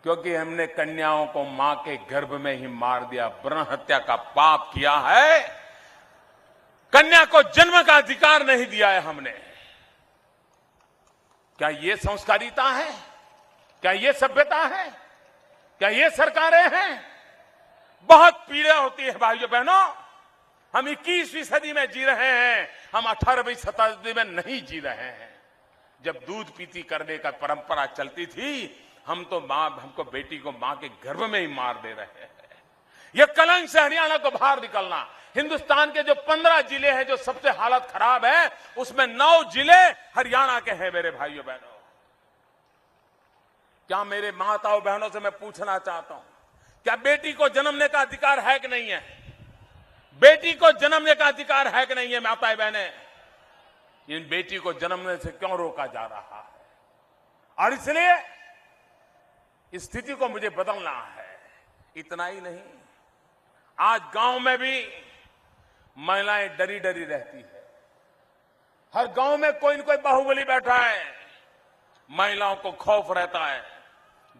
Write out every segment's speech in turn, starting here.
क्योंकि हमने कन्याओं को मां के गर्भ में ही मार दिया, भ्रूण हत्या का पाप किया है। कन्या को जन्म का अधिकार नहीं दिया है हमने। क्या ये संस्कारिता है? क्या ये सभ्यता है? क्या ये सरकारें हैं? बहुत पीड़ा होती है भाइयों बहनों। हम 21वीं सदी में जी रहे हैं, हम 18वीं शताब्दी में नहीं जी रहे हैं। जब दूध पीती करने का परंपरा चलती थी, हमको बेटी को मां के गर्भ में ही मार दे रहे हैं। यह कलंक से हरियाणा को बाहर निकलना। हिंदुस्तान के जो 15 जिले हैं जो सबसे हालत खराब है, उसमें 9 जिले हरियाणा के हैं मेरे भाइयों बहनों। क्या मेरे माताओं बहनों से मैं पूछना चाहता हूं, क्या बेटी को जन्मने का अधिकार है कि नहीं है? बेटी को जन्मने का अधिकार है कि नहीं है माताएं बहनें? इन बेटी को जन्मने से क्यों रोका जा रहा है? और इसलिए इस स्थिति को मुझे बदलना है। इतना ही नहीं, आज गांव में भी महिलाएं डरी डरी रहती है। हर गांव में कोई न कोई बाहुबली बैठा है। महिलाओं को खौफ रहता है,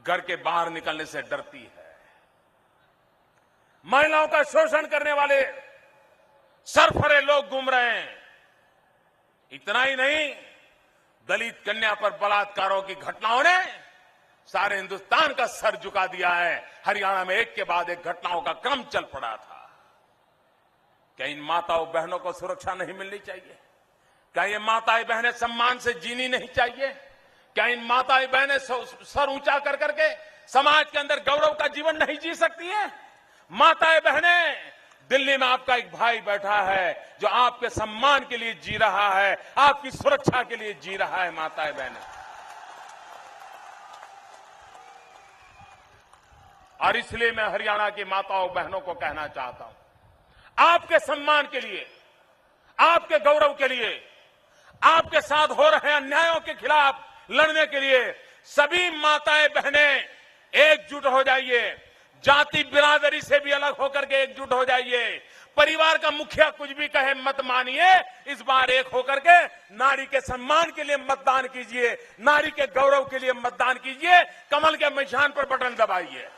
घर के बाहर निकलने से डरती है। महिलाओं का शोषण करने वाले सरफरे लोग घूम रहे हैं। इतना ही नहीं, दलित कन्या पर बलात्कारों की घटनाओं ने सारे हिंदुस्तान का सर झुका दिया है। हरियाणा में एक के बाद एक घटनाओं का क्रम चल पड़ा था। क्या इन माताओं बहनों को सुरक्षा नहीं मिलनी चाहिए? क्या ये माताएं बहनें सम्मान से जीनी नहीं चाहिए? क्या इन माताएं बहनें सर ऊंचा कर करके समाज के अंदर गौरव का जीवन नहीं जी सकती है? माताएं बहनें, दिल्ली में आपका एक भाई बैठा है जो आपके सम्मान के लिए जी रहा है, आपकी सुरक्षा के लिए जी रहा है। माताएं बहनें, और इसलिए मैं हरियाणा की माताओं बहनों को कहना चाहता हूं, आपके सम्मान के लिए, आपके गौरव के लिए, आपके साथ हो रहे अन्यायों के खिलाफ लड़ने के लिए सभी माताएं बहनें एकजुट हो जाइए। जाति बिरादरी से भी अलग होकर के एकजुट हो जाइए। परिवार का मुखिया कुछ भी कहे मत मानिए। इस बार एक होकर के नारी के सम्मान के लिए मतदान कीजिए, नारी के गौरव के लिए मतदान कीजिए। कमल के निशान पर बटन दबाइए।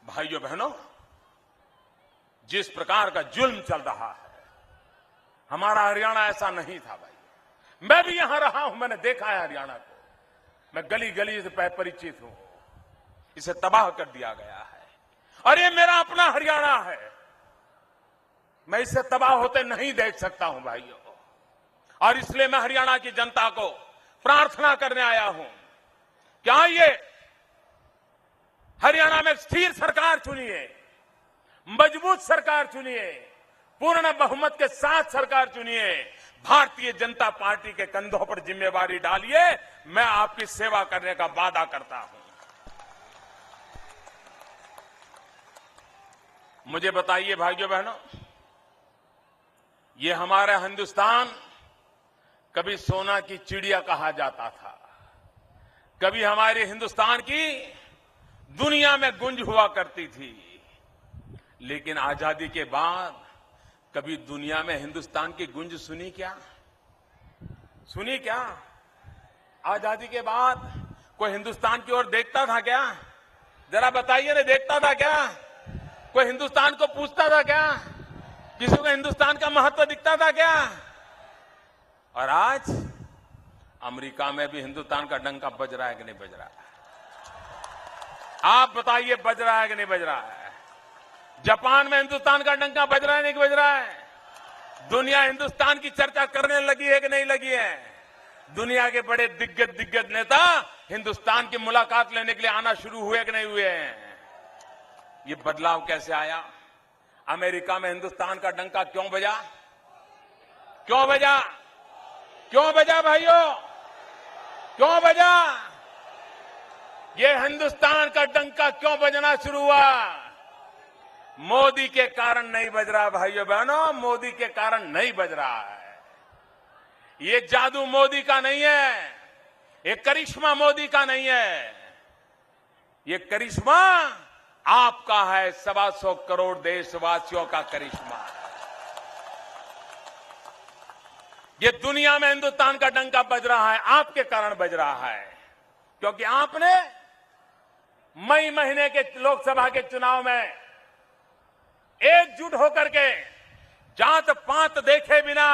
भाइयों बहनों, जिस प्रकार का जुल्म चल रहा है, हमारा हरियाणा ऐसा नहीं था भाई। मैं भी यहां रहा हूं, मैंने देखा है हरियाणा को। मैं गली गली से परिचित हूं। इसे तबाह कर दिया गया है और ये मेरा अपना हरियाणा है। मैं इसे तबाह होते नहीं देख सकता हूं भाइयों। और इसलिए मैं हरियाणा की जनता को प्रार्थना करने आया हूं कि आइए, हरियाणा में स्थिर सरकार चुनिए, मजबूत सरकार चुनिए, पूर्ण बहुमत के साथ सरकार चुनिए। भारतीय जनता पार्टी के कंधों पर जिम्मेवारी डालिए। मैं आपकी सेवा करने का वादा करता हूं। मुझे बताइए भाइयों बहनों, ये हमारा हिंदुस्तान कभी सोना की चिड़िया कहा जाता था, कभी हमारे हिंदुस्तान की दुनिया में गुंज हुआ करती थी। लेकिन आजादी के बाद कभी दुनिया में हिंदुस्तान की गुंज सुनी क्या? सुनी क्या? आजादी के बाद कोई हिंदुस्तान की ओर देखता था क्या? जरा बताइए ना, देखता था क्या? कोई हिंदुस्तान को पूछता था क्या? किसी को हिंदुस्तान का महत्व दिखता था क्या? और आज अमेरिका में भी हिंदुस्तान का डंका बज रहा है कि नहीं बज रहा है? आप बताइए, बज रहा है कि नहीं बज रहा है? जापान में हिंदुस्तान का डंका बज रहा है नहीं बज रहा है? दुनिया हिंदुस्तान की चर्चा करने लगी है कि नहीं लगी है? दुनिया के बड़े दिग्गज नेता हिंदुस्तान की मुलाकात लेने के लिए आना शुरू हुए कि नहीं हुए हैं? ये बदलाव कैसे आया? अमेरिका में हिंदुस्तान का डंका क्यों बजा? क्यों बजा? क्यों बजा भाइयों? क्यों बजा? ये हिंदुस्तान का डंका क्यों बजना शुरू हुआ? मोदी के कारण नहीं बज रहा भाइयों बहनों, मोदी के कारण नहीं बज रहा है। ये जादू मोदी का नहीं है, ये करिश्मा मोदी का नहीं है। ये करिश्मा आपका है, 125 करोड़ देशवासियों का करिश्मा। ये दुनिया में हिंदुस्तान का डंका बज रहा है, आपके कारण बज रहा है, क्योंकि आपने मई महीने के लोकसभा के चुनाव में एकजुट होकर के जात पात देखे बिना,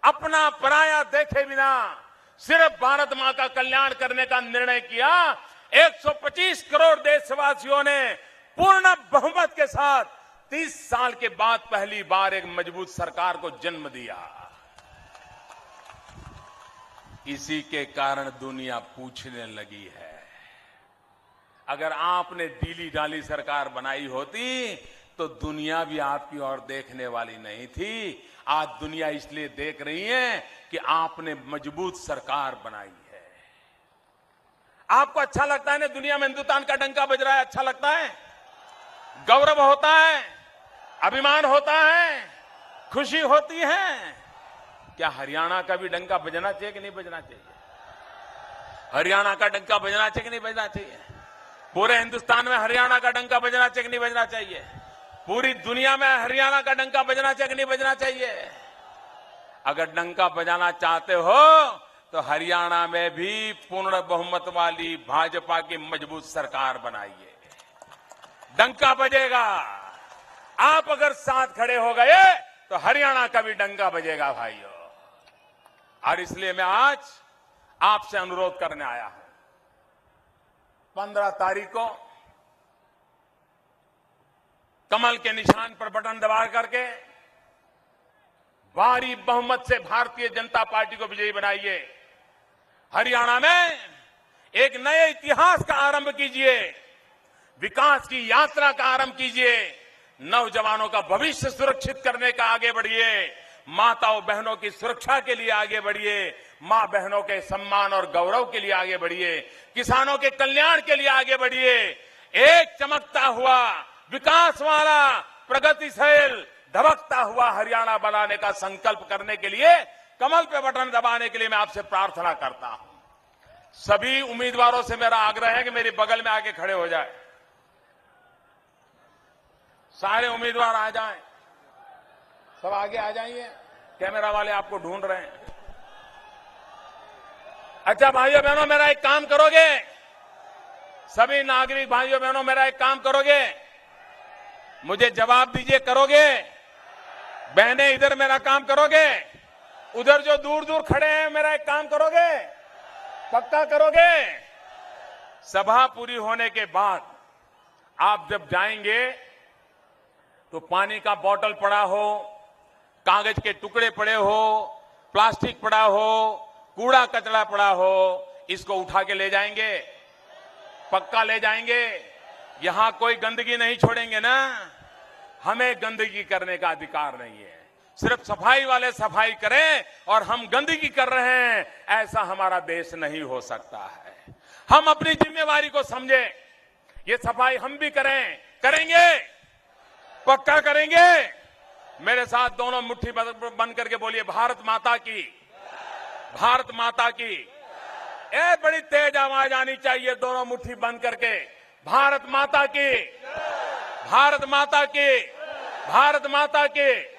अपना पराया देखे बिना सिर्फ भारत मां का कल्याण करने का निर्णय किया। 125 करोड़ देशवासियों ने पूर्ण बहुमत के साथ 30 साल के बाद पहली बार एक मजबूत सरकार को जन्म दिया। इसी के कारण दुनिया पूछने लगी है। अगर आपने डीली डाली सरकार बनाई होती तो दुनिया भी आपकी ओर देखने वाली नहीं थी। आज दुनिया इसलिए देख रही है कि आपने मजबूत सरकार बनाई है। आपको अच्छा लगता है ना, दुनिया में हिंदुस्तान का डंका बज रहा है, अच्छा लगता है, गौरव होता है, अभिमान होता है, खुशी होती है। क्या हरियाणा का भी डंका बजना चाहिए कि नहीं बजना चाहिए? हरियाणा का डंका बजना चाहिए कि नहीं बजना चाहिए? पूरे हिंदुस्तान में हरियाणा का डंका बजना चाहिए कि नहीं बजना चाहिए? पूरी दुनिया में हरियाणा का डंका बजना चाहिए कि नहीं बजना चाहिए? अगर डंका बजाना चाहते हो तो हरियाणा में भी पूर्ण बहुमत वाली भाजपा की मजबूत सरकार बनाइए, डंका बजेगा। आप अगर साथ खड़े हो गए तो हरियाणा का भी डंका बजेगा भाइयों। और इसलिए मैं आज आपसे अनुरोध करने आया हूं, 15 तारीख को कमल के निशान पर बटन दबा करके भारी बहुमत से भारतीय जनता पार्टी को विजयी बनाइए। हरियाणा में एक नए इतिहास का आरंभ कीजिए, विकास की यात्रा का आरंभ कीजिए, नौजवानों का भविष्य सुरक्षित करने का आगे बढ़िए, माताओं बहनों की सुरक्षा के लिए आगे बढ़िए, मां बहनों के सम्मान और गौरव के लिए आगे बढ़िए, किसानों के कल्याण के लिए आगे बढ़िए। एक चमकता हुआ, विकास वाला, प्रगतिशील, धबकता हुआ हरियाणा बनाने का संकल्प करने के लिए, कमल पे बटन दबाने के लिए मैं आपसे प्रार्थना करता हूं। सभी उम्मीदवारों से मेरा आग्रह है कि मेरे बगल में आके खड़े हो जाए। सारे उम्मीदवार आ जाएं, सब आगे आ जाइए, कैमरा वाले आपको ढूंढ रहे हैं। अच्छा भाइयों बहनों, मेरा एक काम करोगे? सभी नागरिक भाइयों बहनों, मेरा एक काम करोगे? मुझे जवाब दीजिए, करोगे? बहनें इधर मेरा काम करोगे? उधर जो दूर दूर खड़े हैं मेरा एक काम करोगे? पक्का करोगे? सभा पूरी होने के बाद आप जब जाएंगे तो पानी का बोतल पड़ा हो, कागज के टुकड़े पड़े हो, प्लास्टिक पड़ा हो, कूड़ा कचरा पड़ा हो, इसको उठा के ले जाएंगे? पक्का ले जाएंगे? यहां कोई गंदगी नहीं छोड़ेंगे ना? हमें गंदगी करने का अधिकार नहीं है। सिर्फ सफाई वाले सफाई करें और हम गंदगी कर रहे हैं, ऐसा हमारा देश नहीं हो सकता है। हम अपनी जिम्मेवारी को समझें, ये सफाई हम भी करें, करेंगे, पक्का करेंगे। मेरे साथ दोनों मुट्ठी बंद करके बोलिए, भारत माता की, भारत माता की। ए बड़ी तेज आवाज आनी चाहिए, दोनों मुट्ठी बंद करके, भारत माता की, भारत माता की, भारत माता की।